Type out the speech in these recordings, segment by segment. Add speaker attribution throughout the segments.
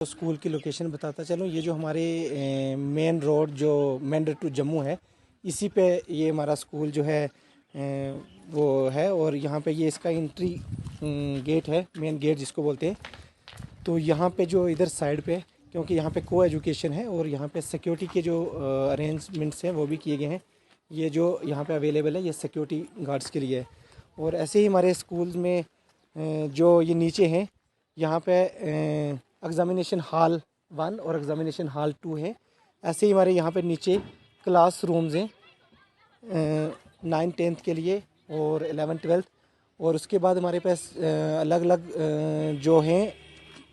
Speaker 1: तो स्कूल की लोकेशन बताता चलूँ। ये जो हमारे मेन रोड जो मेंढर टू जम्मू है, इसी पे ये हमारा स्कूल जो है वो है। और यहाँ पे ये इसका एंट्री गेट है, मेन गेट जिसको बोलते हैं। तो यहाँ पे जो इधर साइड पे, क्योंकि यहाँ पे को एजुकेशन है और यहाँ पे सिक्योरिटी के जो अरेंजमेंट्स हैं वो भी किए गए हैं। ये जो यहाँ पे अवेलेबल है ये सिक्योरिटी गार्ड्स के लिए है। और ऐसे ही हमारे स्कूल में जो ये नीचे हैं, यहाँ पे एग्ज़ामिनेशन हॉल 1 और एग्ज़ामिनेशन हॉल 2 है। ऐसे ही हमारे यहाँ पे नीचे क्लास रूम्स हैं 9th-10th के लिए और 11th-12th। और उसके बाद हमारे पास अलग अलग जो हैं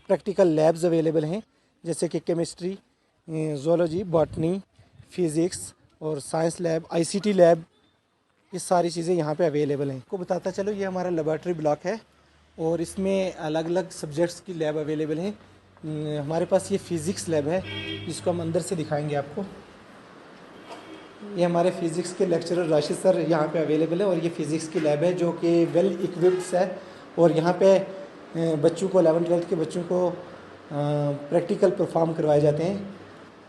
Speaker 1: प्रैक्टिकल लैब्स अवेलेबल हैं, जैसे कि केमिस्ट्री, ज़ूलॉजी, बॉटनी, फिज़िक्स और साइंस लैब, आईसीटी लैब। ये सारी चीज़ें यहाँ पे अवेलेबल हैं। को बताता चलो, ये हमारा लेबॉरेटरी ब्लॉक है और इसमें अलग अलग सब्जेक्ट्स की लैब अवेलेबल हैं। हमारे पास ये फ़िज़िक्स लैब है, जिसको हम अंदर से दिखाएंगे आपको। ये हमारे फ़िज़िक्स के लेक्चरर राशिद सर यहाँ पे अवेलेबल है और ये फ़िज़िक्स की लैब है जो कि वेल इक्विप्ड है। और यहाँ पे बच्चों को 11th-12th के बच्चों को प्रैक्टिकल परफॉर्म करवाए जाते हैं।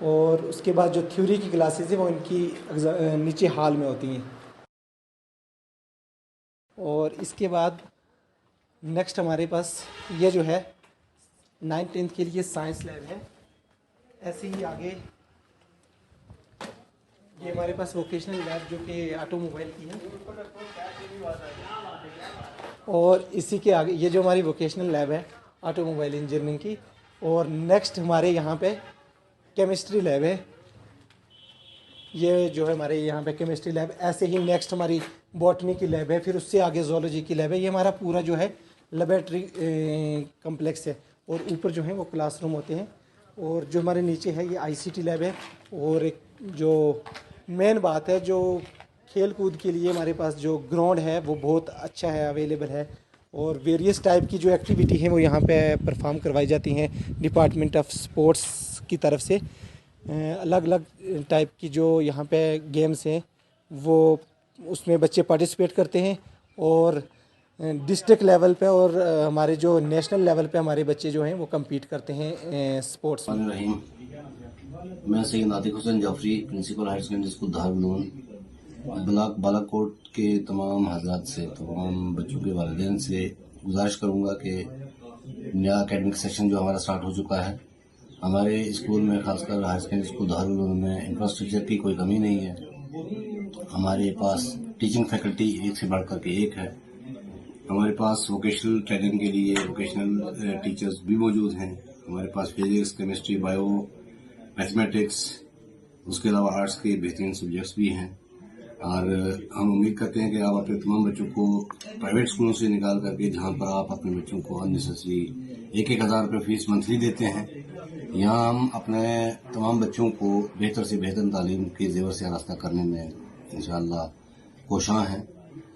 Speaker 1: और उसके बाद जो थ्योरी की क्लासेस हैं वो इनकी नीचे हॉल में होती हैं। और इसके बाद नेक्स्ट हमारे पास ये जो है 9th-10th के लिए साइंस लैब है। ऐसे ही आगे ये हमारे पास वोकेशनल लैब जो कि ऑटोमोबाइल की है। और इसी के आगे ये जो हमारी वोकेशनल लैब है ऑटोमोबाइल इंजीनियरिंग की। और नेक्स्ट हमारे यहाँ पे केमिस्ट्री लैब है। ये जो है हमारे यहाँ पे केमिस्ट्री लैब। ऐसे ही नेक्स्ट हमारी बॉटनी की लैब है, फिर उससे आगे जोलॉजी की लैब है। ये हमारा पूरा जो है लेबोरेटरी कम्प्लेक्स है। और ऊपर जो है वो क्लासरूम होते हैं। और जो हमारे नीचे है ये आईसीटी लैब है। और एक जो मेन बात है, जो खेल कूद के लिए हमारे पास जो ग्राउंड है वो बहुत अच्छा है, अवेलेबल है। और वेरियस टाइप की जो एक्टिविटी है वो यहाँ पे परफॉर्म करवाई जाती हैं डिपार्टमेंट ऑफ स्पोर्ट्स की तरफ से। अलग अलग टाइप की जो यहाँ पे गेम्स हैं वो उसमें बच्चे पार्टिसिपेट करते हैं। और डिस्ट्रिक्ट लेवल पे और हमारे जो नेशनल लेवल पे हमारे बच्चे जो हैं वो compete करते हैं स्पोर्ट्स में।
Speaker 2: रहीम, मैं Syed Natiq Hussain Jafri, principal higher secondary school Dharguloon block Balakot के तमाम हजरात से, तमाम बच्चों के वालिदैन से गुजारिश करूंगा कि नया एकेडमिक सेशन जो हमारा स्टार्ट हो चुका है, हमारे स्कूल में खासकर हायर सेकेंडरी स्कूल धारगुलून में इंफ्रास्ट्रक्चर की कोई कमी नहीं है। हमारे पास टीचिंग फैकल्टी एक से बढ़कर के एक है। हमारे पास वोकेशनल ट्रेनिंग के लिए वोकेशनल टीचर्स भी मौजूद हैं। हमारे पास फिजिक्स, केमिस्ट्री, बायो, मैथमेटिक्स, उसके अलावा आर्ट्स के बेहतरीन सब्जेक्ट्स भी हैं। और हम उम्मीद करते हैं कि आप अपने तमाम बच्चों को प्राइवेट स्कूलों से निकाल करके, जहां पर आप अपने बच्चों को अननेसेसरी 1,000 रुपये फीस मंथली देते हैं, यहाँ हम अपने तमाम बच्चों को बेहतर से बेहतर तालीम के जेवर से आरास्ता करने में इंशाअल्लाह कोशां हैं।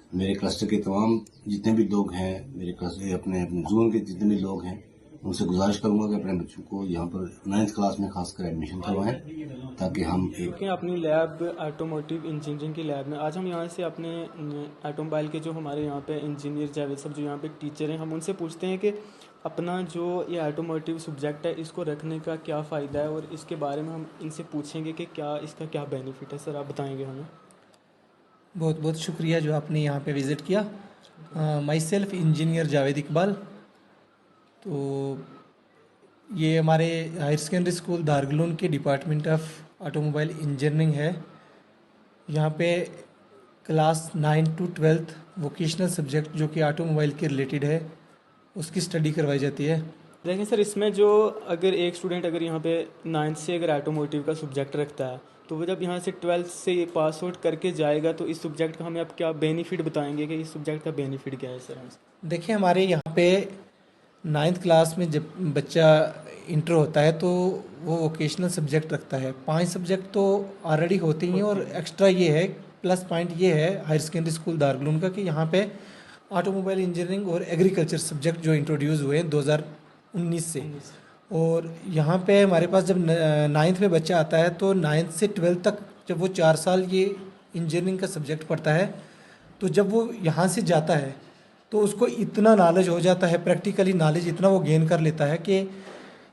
Speaker 2: मेरे क्लस्टर के तमाम जितने भी लोग हैं, मेरे क्लस्टर अपने जोन के जितने भी लोग हैं, उनसे गुजारिश करूंगा कि अपने बच्चों को यहाँ पर 9th क्लास में खासकर एडमिशन करवाएं, ताकि हम एक
Speaker 3: अपनी लैब ऑटोमोटिव इंजीनियरिंग की लैब में आज हम यहाँ से अपने ऑटोमोबाइल के जो हमारे यहाँ पे इंजीनियर जावेद साहब जो यहाँ पे टीचर हैं, हम उनसे पूछते हैं कि अपना जो ये ऑटोमोटिव सब्जेक्ट है इसको रखने का क्या फ़ायदा है, और इसके बारे में हम इनसे पूछेंगे कि क्या इसका क्या बेनिफिट है। सर आप बताएंगे हमें।
Speaker 1: बहुत बहुत शुक्रिया जो आपने यहाँ पे विज़िट किया। My self engineer Javed Iqbal. तो ये हमारे हायर सेकेंडरी स्कूल धारगुलून के डिपार्टमेंट ऑफ ऑटोमोबाइल इंजीनियरिंग है। यहाँ पे class 9 to 12th vocational subject जो कि ऑटोमोबाइल के रिलेटेड है उसकी स्टडी करवाई जाती है।
Speaker 3: देखें सर, इसमें जो अगर एक स्टूडेंट अगर यहाँ पे 9th से अगर ऑटोमोटिव का सब्जेक्ट रखता है, तो वो जब यहाँ से 12th से पास आउट करके जाएगा तो इस सब्जेक्ट का हमें आप क्या बेनिफिट बताएंगे कि इस सब्जेक्ट का बेनिफिट क्या है सर हमसे?
Speaker 1: देखिए, हमारे यहाँ पे 9th क्लास में जब बच्चा इंटर होता है तो वो वोकेशनल सब्जेक्ट रखता है। 5 सब्जेक्ट तो ऑलरेडी होते ही हैं और एक्स्ट्रा ये है, प्लस पॉइंट ये है हायर सेकेंडरी स्कूल धारगुलून का कि यहाँ पे ऑटोमोबाइल इंजीनियरिंग और एग्रीकल्चर सब्जेक्ट जो इंट्रोड्यूस हुए हैं 2019 से। और यहाँ पे हमारे पास जब 9th में बच्चा आता है तो 9th से 12th तक जब वो 4 साल ये इंजीनियरिंग का सब्जेक्ट पढ़ता है, तो जब वो यहाँ से जाता है तो उसको इतना नॉलेज हो जाता है, प्रैक्टिकली नॉलेज इतना वो गेन कर लेता है कि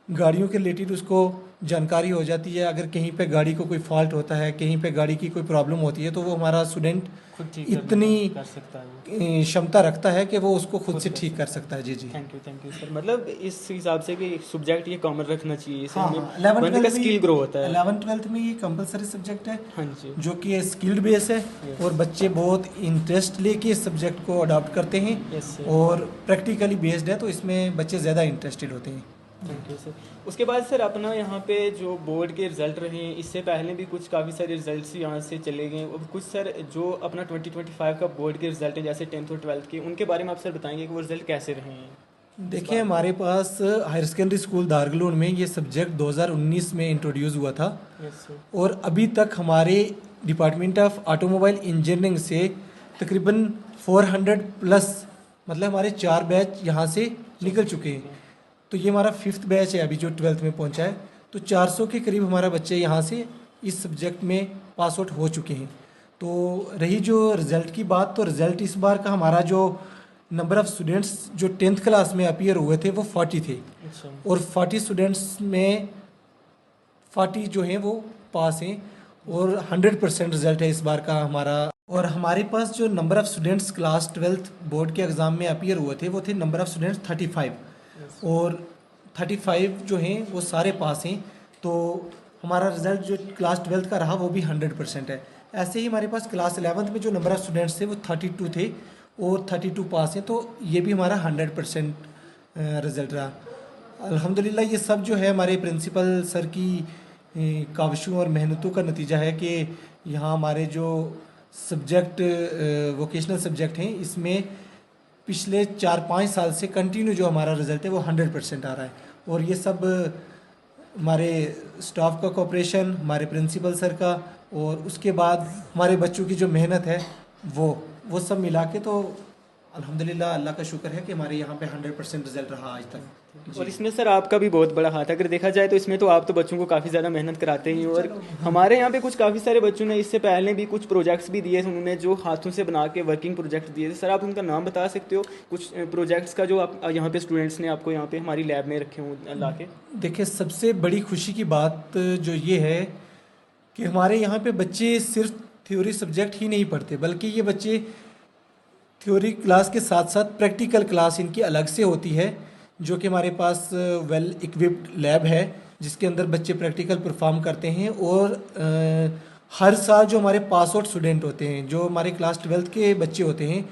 Speaker 1: गाड़ियों के रिलेटेड उसको जानकारी हो जाती है। अगर कहीं पे गाड़ी को कोई फॉल्ट होता है, कहीं पे गाड़ी की कोई प्रॉब्लम होती है, तो वो हमारा स्टूडेंट
Speaker 3: खुद ठीक
Speaker 1: इतनी
Speaker 3: कर सकता है वो।
Speaker 1: क्षमता रखता है कि वो उसको खुद से
Speaker 3: कर
Speaker 1: ठीक कर सकता है। जी जी।
Speaker 3: Thank you sir. मतलब इस हिसाब से कि सब्जेक्ट ये कॉमन रखना चाहिए, इससे
Speaker 1: हाँ
Speaker 3: हमें
Speaker 1: हाँ, 11
Speaker 3: बंदे का
Speaker 1: 12
Speaker 3: स्किल ग्रो होता है।
Speaker 1: 11 12 में ये कंपलसरी सब्जेक्ट है,
Speaker 3: हाँ जी।
Speaker 1: जो कि स्किल्ड बेस है, और बच्चे बहुत इंटरेस्ट लेके इस सब्जेक्ट को अडॉप्ट करते हैं,
Speaker 3: यस सर।
Speaker 1: और प्रैक्टिकली बेस्ड है, तो इसमें बच्चे ज़्यादा इंटरेस्टेड होते हैं।
Speaker 3: Thank you sir. उसके बाद सर अपना यहाँ पे जो बोर्ड के रिज़ल्ट रहे हैं, इससे पहले भी कुछ काफ़ी सारे रिजल्ट्स यहाँ से चले गए, और कुछ सर जो अपना 2025 का बोर्ड के रिजल्ट हैं जैसे 10th और 12th के, उनके बारे में आप सर बताएंगे कि वो रिजल्ट कैसे रहे हैं।
Speaker 1: देखिए, हमारे पास हायर सेकेंडरी स्कूल दारगलून में ये सब्जेक्ट 2019 में इंट्रोड्यूस हुआ था,
Speaker 3: यस सर।
Speaker 1: और अभी तक हमारे डिपार्टमेंट ऑफ ऑटोमोबाइल इंजीनियरिंग से तकरीबन 400 प्लस, मतलब हमारे 4 बैच यहाँ से निकल चुके हैं। तो ये हमारा 5th बैच है अभी जो 12th में पहुँचा है। तो 400 के करीब हमारा बच्चे यहाँ से इस सब्जेक्ट में पास आउट हो चुके हैं। तो रही जो रिज़ल्ट की बात, तो रिज़ल्ट इस बार का हमारा जो नंबर ऑफ़ स्टूडेंट्स जो 10th क्लास में अपीयर हुए थे वो 40 थे,
Speaker 3: अच्छा।
Speaker 1: और 40 स्टूडेंट्स में 40 जो हैं वो पास हैं, और 100% रिज़ल्ट है इस बार का हमारा। और हमारे पास जो number of students class 12th board के एग्ज़ाम में अपीयर हुए थे वो थे नंबर ऑफ़ स्टूडेंट्स 35, और 35 जो हैं वो सारे पास हैं। तो हमारा रिज़ल्ट जो क्लास 12th का रहा वो भी 100% है। ऐसे ही हमारे पास क्लास 11th में जो नंबर ऑफ़ स्टूडेंट्स थे वो 32 थे, और 32 पास हैं, तो ये भी हमारा 100% रिज़ल्ट रहा। अल्हम्दुलिल्लाह ये सब जो है हमारे प्रिंसिपल सर की काविशों और मेहनतों का नतीजा है कि यहाँ हमारे जो सब्जेक्ट वोकेशनल सब्जेक्ट हैं, इसमें पिछले 4-5 साल से कंटिन्यू जो हमारा रिज़ल्ट है वो 100% आ रहा है। और ये सब हमारे स्टाफ का कोऑपरेशन, हमारे प्रिंसिपल सर का, और उसके बाद हमारे बच्चों की जो मेहनत है वो सब मिला के, तो अल्हम्दुलिल्लाह अल्लाह का शुक्र है कि हमारे यहाँ पे 100% रिज़ल्ट रहा आज तक।
Speaker 3: और इसमें सर आपका भी बहुत बड़ा हाथ है, अगर देखा जाए तो इसमें तो आप तो बच्चों को काफ़ी ज़्यादा मेहनत कराते ही, और हमारे यहाँ पे कुछ काफ़ी सारे बच्चों ने इससे पहले भी कुछ प्रोजेक्ट्स भी दिए थे, उन्होंने जो हाथों से बना के वर्किंग प्रोजेक्ट दिए थे। सर आप उनका नाम बता सकते हो कुछ प्रोजेक्ट्स का जो आप यहाँ पे स्टूडेंट्स ने आपको यहाँ पे हमारी लैब में रखे हों ला के।
Speaker 1: देखिए, सबसे बड़ी खुशी की बात जो ये है कि हमारे यहाँ पे बच्चे सिर्फ थ्योरी सब्जेक्ट ही नहीं पढ़ते, बल्कि ये बच्चे थ्योरी क्लास के साथ साथ प्रैक्टिकल क्लास इनकी अलग से होती है, जो कि हमारे पास वेल इक्विप्ड लैब है जिसके अंदर बच्चे प्रैक्टिकल परफॉर्म करते हैं। और हर साल जो हमारे पास आउट स्टूडेंट होते हैं, जो हमारे क्लास 12th के बच्चे होते हैं,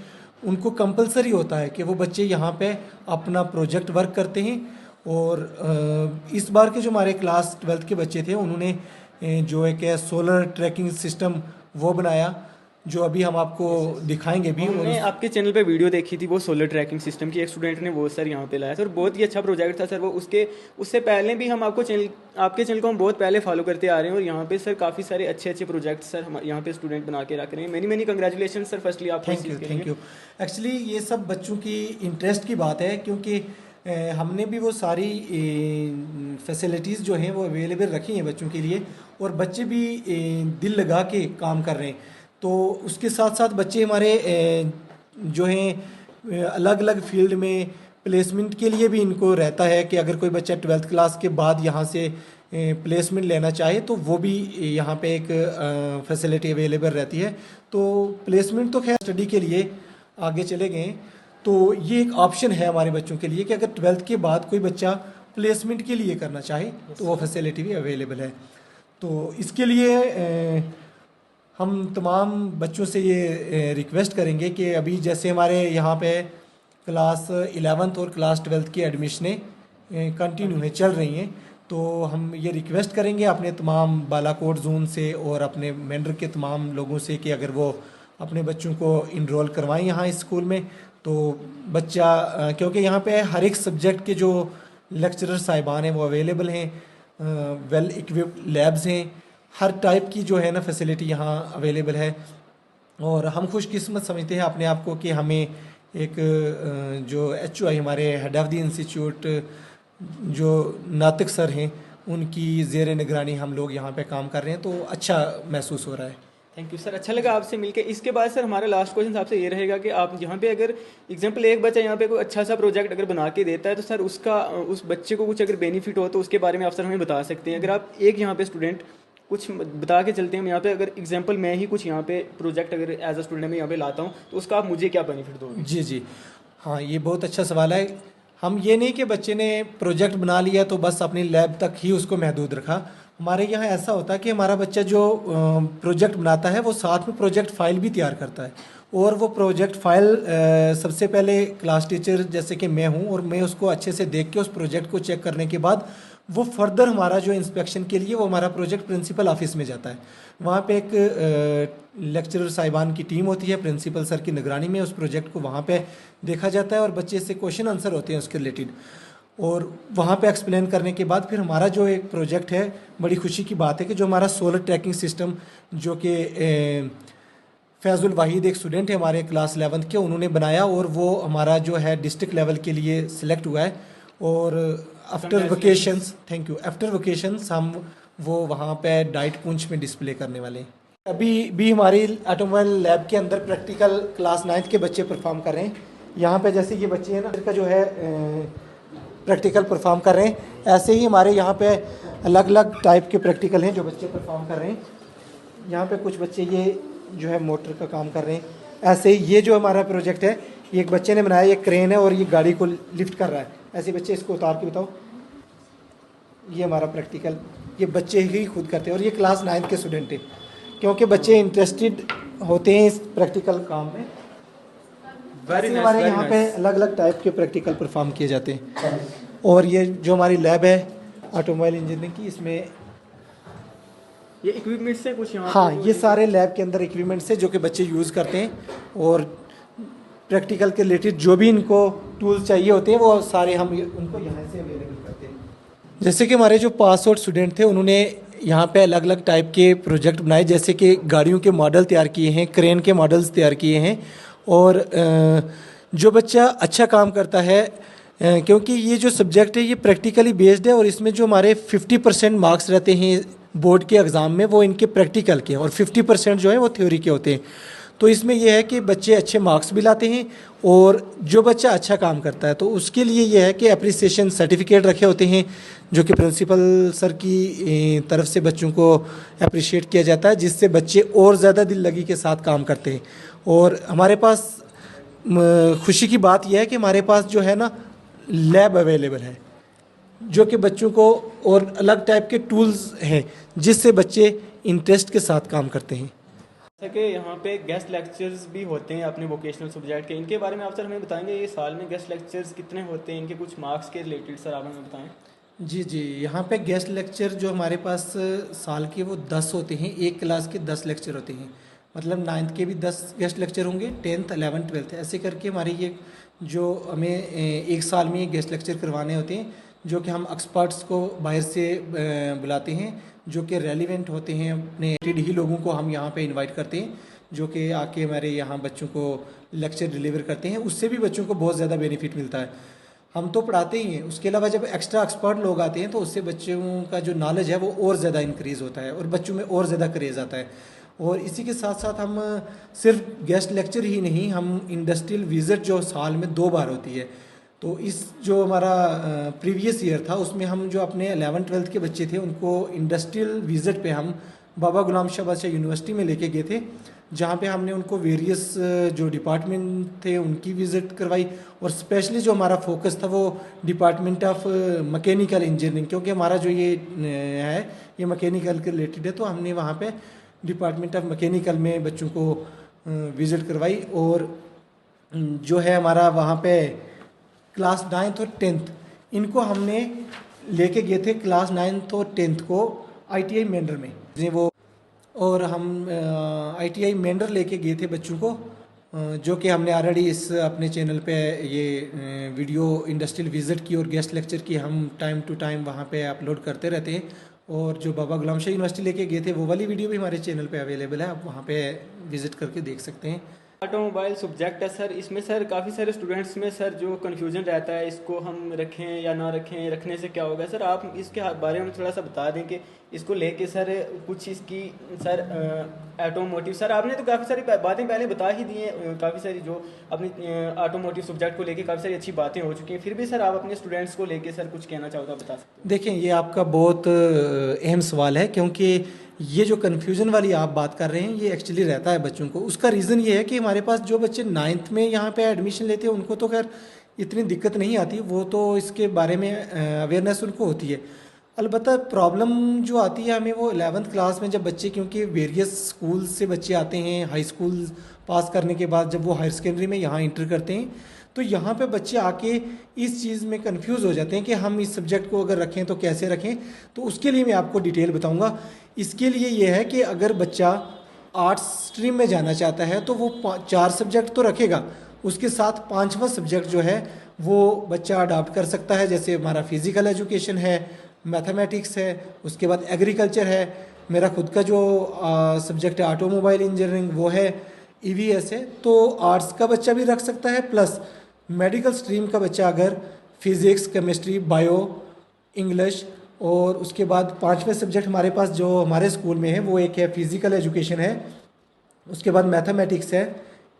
Speaker 1: उनको कंपलसरी होता है कि वो बच्चे यहाँ पे अपना प्रोजेक्ट वर्क करते हैं। और इस बार के जो हमारे क्लास 12th के बच्चे थे, उन्होंने जो एक सोलर ट्रैकिंग सिस्टम वो बनाया, जो अभी हम आपको दिखाएंगे भी।
Speaker 3: हमने आपके चैनल पे वीडियो देखी थी वो सोलर ट्रैकिंग सिस्टम की, एक स्टूडेंट ने वो सर यहाँ पे लाया था, और बहुत ही अच्छा प्रोजेक्ट था सर वो। उससे पहले भी हम आपके चैनल को हम बहुत पहले फॉलो करते आ रहे हैं, और यहाँ पे सर काफ़ी सारे अच्छे प्रोजेक्ट सर हम यहाँ पे स्टूडेंट बना के रख रहे हैं। मैनी कंग्रेचुलेशन सर फर्स्टली आप।
Speaker 1: Thank you. एक्चुअली ये सब बच्चों की इंटरेस्ट की बात है, क्योंकि हमने भी वो सारी फैसिलिटीज़ जो हैं वो अवेलेबल रखी हैं बच्चों के लिए, और बच्चे भी दिल लगा के काम कर रहे हैं। तो उसके साथ साथ बच्चे हमारे जो हैं अलग अलग फील्ड में प्लेसमेंट के लिए भी इनको रहता है कि अगर कोई बच्चा 12th क्लास के बाद यहाँ से प्लेसमेंट लेना चाहे तो वो भी यहाँ पे एक फैसिलिटी अवेलेबल रहती है। तो प्लेसमेंट तो खैर स्टडी के लिए आगे चले गए, तो ये एक ऑप्शन है हमारे बच्चों के लिए कि अगर 12th के बाद कोई बच्चा प्लेसमेंट के लिए करना चाहे तो वो फैसिलिटी भी अवेलेबल है। तो इसके लिए हम तमाम बच्चों से ये रिक्वेस्ट करेंगे कि अभी जैसे हमारे यहाँ पे क्लास 11th और क्लास 12th की एडमिशनें कंटिन्यू है चल रही हैं, तो हम ये रिक्वेस्ट करेंगे अपने तमाम बालाकोट जोन से और अपने मेंढर के तमाम लोगों से कि अगर वो अपने बच्चों को इनरोल करवाएं यहाँ इस स्कूल में, तो बच्चा क्योंकि यहाँ पे हर एक सब्जेक्ट के जो लेक्चरर साहिबान हैं वो अवेलेबल हैं, वेल इक्विप्ड लैब्स हैं, हर टाइप की जो है ना फैसिलिटी यहाँ अवेलेबल है। और हम खुशकिस्मत समझते हैं अपने आप को कि हमें एक जो HOI हमारे हेड ऑफ़ द इंस्टीट्यूट जो नातिक सर हैं, उनकी ज़ेर निगरानी हम लोग यहाँ पे काम कर रहे हैं, तो अच्छा महसूस हो रहा है।
Speaker 3: थैंक यू सर, अच्छा लगा आपसे मिलके। इसके बाद सर हमारा लास्ट क्वेश्चन आपसे ये रहेगा कि आप यहाँ पे अगर एग्जांपल एक बच्चा यहाँ पे कोई अच्छा सा प्रोजेक्ट अगर बना के देता है तो सर उसका उस बच्चे को कुछ अगर बेनिफिट हो तो उसके बारे में आप सर हमें बता सकते हैं। अगर आप एक यहाँ पे स्टूडेंट कुछ बता के चलते हैं, हम यहाँ पे अगर एग्जांपल मैं ही कुछ यहाँ पे प्रोजेक्ट अगर एज अ स्टूडेंट मैं यहाँ पे लाता हूँ तो उसका आप मुझे क्या बेनिफिट दोगे?
Speaker 1: जी जी, हाँ ये बहुत अच्छा सवाल है। हम ये नहीं कि बच्चे ने प्रोजेक्ट बना लिया तो बस अपनी लैब तक ही उसको महदूद रखा। हमारे यहाँ ऐसा होता है कि हमारा बच्चा जो प्रोजेक्ट बनाता है वो साथ में प्रोजेक्ट फाइल भी तैयार करता है, और वो प्रोजेक्ट फाइल सबसे पहले क्लास टीचर जैसे कि मैं हूँ, और मैं उसको अच्छे से देख के उस प्रोजेक्ट को चेक करने के बाद वो फर्दर हमारा जो इंस्पेक्शन के लिए वो हमारा प्रोजेक्ट प्रिंसिपल ऑफिस में जाता है। वहाँ पे एक लेक्चरर साहिबान की टीम होती है, प्रिंसिपल सर की निगरानी में उस प्रोजेक्ट को वहाँ पे देखा जाता है और बच्चे से क्वेश्चन आंसर होते हैं उसके रिलेटेड, और वहाँ पे एक्सप्लेन करने के बाद फिर हमारा जो एक प्रोजेक्ट है, बड़ी खुशी की बात है कि जो हमारा सोलर ट्रैकिंग सिस्टम जो कि फैज़ुल वाहिद एक स्टूडेंट है हमारे क्लास 11th के, उन्होंने बनाया और वो हमारा जो है डिस्ट्रिक्ट लेवल के लिए सिलेक्ट हुआ है। और after vacations, thank you, after vacations हम वो वहाँ पे डाइट पूंछ में डिस्प्ले करने वाले हैं। अभी भी हमारी ऑटोमोबाइल लैब के अंदर प्रैक्टिकल क्लास 9th के बच्चे परफॉर्म कर रहे हैं। यहाँ पे जैसे ये बच्चे हैं ना, इनका जो है प्रैक्टिकल परफॉर्म कर रहे हैं, ऐसे ही हमारे यहाँ पे अलग अलग टाइप के प्रैक्टिकल हैं जो बच्चे परफॉर्म कर रहे हैं। यहाँ पे कुछ बच्चे ये जो है मोटर का काम कर रहे हैं। ऐसे ही ये जो हमारा प्रोजेक्ट है, ये एक बच्चे ने बनाया, ये क्रेन है और ये गाड़ी को लिफ्ट कर रहा है। ऐसे बच्चे इसको उतार के बताओ, ये हमारा प्रैक्टिकल ये बच्चे ही खुद करते हैं, और ये क्लास 9th के स्टूडेंट हैं, क्योंकि बच्चे इंटरेस्टेड होते हैं इस प्रैक्टिकल काम में।
Speaker 3: वेरी
Speaker 1: हमारे
Speaker 3: नाइस,
Speaker 1: यहाँ पे अलग अलग टाइप के प्रैक्टिकल परफॉर्म किए जाते हैं। और ये जो हमारी लैब है ऑटोमोबाइल इंजीनियरिंग की, इसमें
Speaker 3: ये इक्विपमेंट से कुछ यहाँ
Speaker 1: हाँ ये सारे लैब के अंदर इक्विपमेंट्स है जो कि बच्चे यूज़ करते हैं, और प्रैक्टिकल के रिलेटेड जो भी इनको टूल्स चाहिए होते हैं वो सारे हम उनको यहाँ से अवेलेबल करते हैं। जैसे कि हमारे जो पास आउट स्टूडेंट थे उन्होंने यहाँ पे अलग अलग टाइप के प्रोजेक्ट बनाए, जैसे कि गाड़ियों के मॉडल तैयार किए हैं, क्रेन के मॉडल्स तैयार किए हैं। और जो बच्चा अच्छा काम करता है, क्योंकि ये जो सब्जेक्ट है ये प्रैक्टिकली बेस्ड है, और इसमें जो हमारे 50% मार्क्स रहते हैं बोर्ड के एग्ज़ाम में वो इनके प्रैक्टिकल के, और 50% जो है वो थ्योरी के होते हैं। तो इसमें यह है कि बच्चे अच्छे मार्क्स भी लाते हैं, और जो बच्चा अच्छा काम करता है तो उसके लिए यह है कि अप्रिसिएशन सर्टिफिकेट रखे होते हैं जो कि प्रिंसिपल सर की तरफ से बच्चों को अप्रिशिएट किया जाता है, जिससे बच्चे और ज़्यादा दिल लगी के साथ काम करते हैं। और हमारे पास खुशी की बात यह है कि हमारे पास जो है ना लैब अवेलेबल है, जो कि बच्चों को और अलग टाइप के टूल्स हैं जिससे बच्चे इंटरेस्ट के साथ काम करते हैं।
Speaker 3: जैसा कि यहाँ पे गेस्ट लेक्चर्स भी होते हैं अपने वोकेशनल सब्जेक्ट के, इनके बारे में आप सर हमें बताएंगे ये साल में गेस्ट लेक्चर्स कितने होते हैं, इनके कुछ मार्क्स के रिलेटेड सर आप हमें बताएं।
Speaker 1: जी जी, यहाँ पे गेस्ट लेक्चर जो हमारे पास साल के वो 10 होते हैं, एक क्लास के 10 लेक्चर होते हैं, मतलब 9th के भी 10 गेस्ट लेक्चर होंगे, 10th 11th 12th ऐसे करके हमारे ये जो हमें एक साल में गेस्ट लेक्चर करवाने होते हैं, जो कि हम एक्सपर्ट्स को बाहर से बुलाते हैं जो कि रेलिवेंट होते हैं, अपने ही लोगों को हम यहाँ पे इनवाइट करते हैं जो कि आके हमारे यहाँ बच्चों को लेक्चर डिलीवर करते हैं। उससे भी बच्चों को बहुत ज़्यादा बेनिफिट मिलता है। हम तो पढ़ाते ही हैं, उसके अलावा जब एक्स्ट्रा एक्सपर्ट लोग आते हैं तो उससे बच्चों का जो नॉलेज है वो और ज़्यादा इंक्रीज़ होता है और बच्चों में और ज़्यादा क्रेज़ आता है। और इसी के साथ साथ हम सिर्फ गेस्ट लेक्चर ही नहीं, हम इंडस्ट्रियल विज़िट जो साल में 2 बार होती है, तो इस जो हमारा प्रीवियस ईयर था उसमें हम जो अपने 11th-12th के बच्चे थे उनको इंडस्ट्रियल विज़िट पे हम बाबा गुलाम शाह बादशाह यूनिवर्सिटी में लेके गए थे, जहाँ पे हमने उनको वेरियस जो डिपार्टमेंट थे उनकी विज़िट करवाई। और स्पेशली जो हमारा फोकस था वो डिपार्टमेंट ऑफ मैकेनिकल इंजीनियरिंग, क्योंकि हमारा जो ये है ये मैकेनिकल के रिलेटेड है, तो हमने वहाँ पे डिपार्टमेंट ऑफ मैकेनिकल में बच्चों को विज़िट करवाई। और जो है हमारा वहाँ पे क्लास 9th और 10th इनको हमने लेके गए थे, क्लास 9th और 10th को ITI मेंढर में वो, और हम ITI मेंढर लेके गए थे बच्चों को, जो कि हमने ऑलरेडी इस अपने चैनल पे ये वीडियो इंडस्ट्रियल विज़िट की और गेस्ट लेक्चर की हम टाइम टू टाइम वहाँ पे अपलोड करते रहते हैं। और जो बाबा गुलाम शाह यूनिवर्सिटी लेके गए थे वो वाली वीडियो भी हमारे चैनल पे अवेलेबल है, आप वहाँ पे विज़िट करके देख सकते हैं।
Speaker 3: ऑटोमोबाइल सब्जेक्ट है सर, इसमें सर काफ़ी सारे स्टूडेंट्स में सर जो कन्फ्यूजन रहता है, इसको हम रखें या ना रखें, रखने से क्या होगा सर, आप इसके बारे में थोड़ा सा बता दें कि इसको लेके सर कुछ इसकी सर ऑटोमोटिव सर आपने तो काफ़ी सारी बातें पहले बता ही दी हैं, काफ़ी सारी जो अपनी ऑटोमोटिव सब्जेक्ट को लेके काफ़ी सारी अच्छी बातें हो चुकी हैं, फिर भी सर आप अपने स्टूडेंट्स को लेके सर कुछ कहना चाहो तो बता सकते हैं।
Speaker 1: देखें, ये आपका बहुत अहम सवाल है, क्योंकि ये जो कन्फ्यूज़न वाली आप बात कर रहे हैं ये एक्चुअली रहता है बच्चों को। उसका रीज़न ये है कि हमारे पास जो बच्चे 9th में यहाँ पे एडमिशन लेते हैं उनको तो खैर इतनी दिक्कत नहीं आती, वो तो इसके बारे में अवेयरनेस उनको होती है। अलबत्ता प्रॉब्लम जो आती है हमें वो 11th क्लास में, जब बच्चे, क्योंकि वेरियस स्कूल से बच्चे आते हैं, हाई स्कूल पास करने के बाद जब वो हायर सेकेंडरी में यहाँ इंटर करते हैं तो यहाँ पे बच्चे आके इस चीज़ में कंफ्यूज हो जाते हैं कि हम इस सब्जेक्ट को अगर रखें तो कैसे रखें। तो उसके लिए मैं आपको डिटेल बताऊंगा। इसके लिए ये है कि अगर बच्चा आर्ट्स स्ट्रीम में जाना चाहता है तो वो 4 सब्जेक्ट तो रखेगा, उसके साथ 5वां सब्जेक्ट जो है वो बच्चा अडॉप्ट कर सकता है। जैसे हमारा फिज़िकल एजुकेशन है, मैथमेटिक्स है, उसके बाद एग्रीकल्चर है, मेरा खुद का जो सब्जेक्ट है ऑटोमोबाइल इंजीनियरिंग वो है, EVS है। तो आर्ट्स का बच्चा भी रख सकता है, प्लस मेडिकल स्ट्रीम का बच्चा अगर फिज़िक्स, केमिस्ट्री, बायो, इंग्लिश, और उसके बाद 5वें सब्जेक्ट हमारे पास जो हमारे स्कूल में है वो एक है फिज़िकल एजुकेशन है, उसके बाद मैथमेटिक्स है,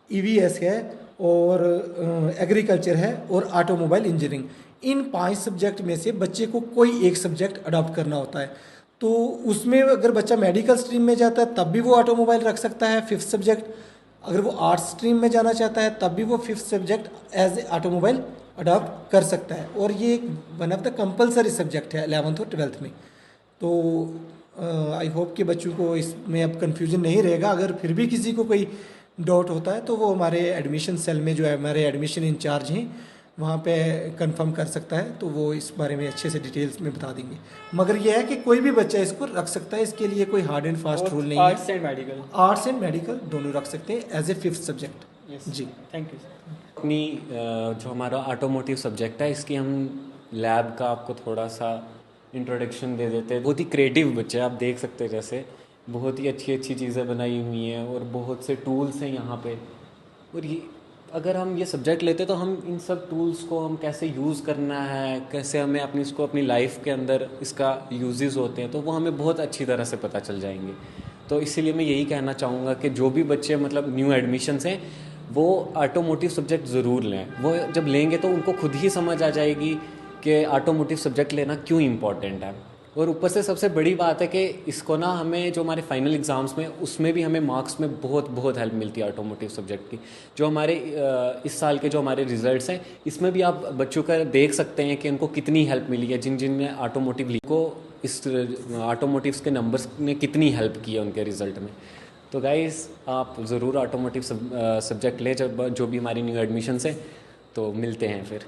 Speaker 1: EVS है, और एग्रीकल्चर है, और ऑटोमोबाइल इंजीनियरिंग। इन 5 सब्जेक्ट में से बच्चे को कोई एक सब्जेक्ट अडॉप्ट करना होता है। तो उसमें अगर बच्चा मेडिकल स्ट्रीम में जाता है तब भी वो ऑटोमोबाइल रख सकता है 5th सब्जेक्ट, अगर वो आर्ट्स स्ट्रीम में जाना चाहता है तब भी वो 5th subject as a automobile adopt कर सकता है। और ये one of the compulsory subject है 11th और 12th में। तो आई होप कि बच्चों को इसमें अब कंफ्यूजन नहीं रहेगा। अगर फिर भी किसी को कोई डाउट होता है तो वो हमारे एडमिशन सेल में जो है हमारे एडमिशन इंचार्ज हैं वहाँ पे कंफर्म कर सकता है, तो वो इस बारे में अच्छे से डिटेल्स में बता देंगे। मगर यह है कि कोई भी बच्चा इसको रख सकता है, इसके लिए कोई हार्ड एंड फास्ट रूल नहीं है।
Speaker 3: Arts and medical,
Speaker 1: arts and medical दोनों रख सकते हैं एज ए 5th सब्जेक्ट। जी
Speaker 3: थैंक यू।
Speaker 4: अपनी जो हमारा ऑटोमोटिव सब्जेक्ट है इसकी हम लैब का आपको थोड़ा सा इंट्रोडक्शन दे देते हैं। बहुत ही क्रिएटिव बच्चे आप देख सकते हैं, जैसे बहुत ही अच्छी अच्छी चीज़ें बनाई हुई हैं और बहुत से टूल्स हैं यहाँ पे। और ये अगर हम ये सब्जेक्ट लेते तो हम इन सब टूल्स को हम कैसे यूज़ करना है, कैसे हमें अपनी लाइफ के अंदर इसका यूजेस होते हैं, तो वो हमें बहुत अच्छी तरह से पता चल जाएंगे। तो इसीलिए मैं यही कहना चाहूँगा कि जो भी बच्चे मतलब न्यू एडमिशन्स हैं वो ऑटोमोटिव सब्जेक्ट ज़रूर लें। वो जब लेंगे तो उनको खुद ही समझ आ जाएगी कि ऑटोमोटिव सब्जेक्ट लेना क्यों इम्पॉर्टेंट है। और ऊपर से सबसे बड़ी बात है कि इसको ना हमें जो हमारे फाइनल एग्ज़ाम्स में उसमें भी हमें मार्क्स में बहुत हेल्प मिलती है ऑटोमोटिव सब्जेक्ट की। जो हमारे इस साल के जो हमारे रिजल्ट्स हैं इसमें भी आप बच्चों का देख सकते हैं कि उनको कितनी हेल्प मिली है। जिन ने ऑटोमोटिव को इस ऑटोमोटिव्स के नंबर्स ने कितनी हेल्प की है उनके रिज़ल्ट में। तो गाइस आप ज़रूर ऑटोमोटिव सब्जेक्ट लें जब जो भी हमारी न्यू एडमिशन्स हैं। तो मिलते हैं फिर।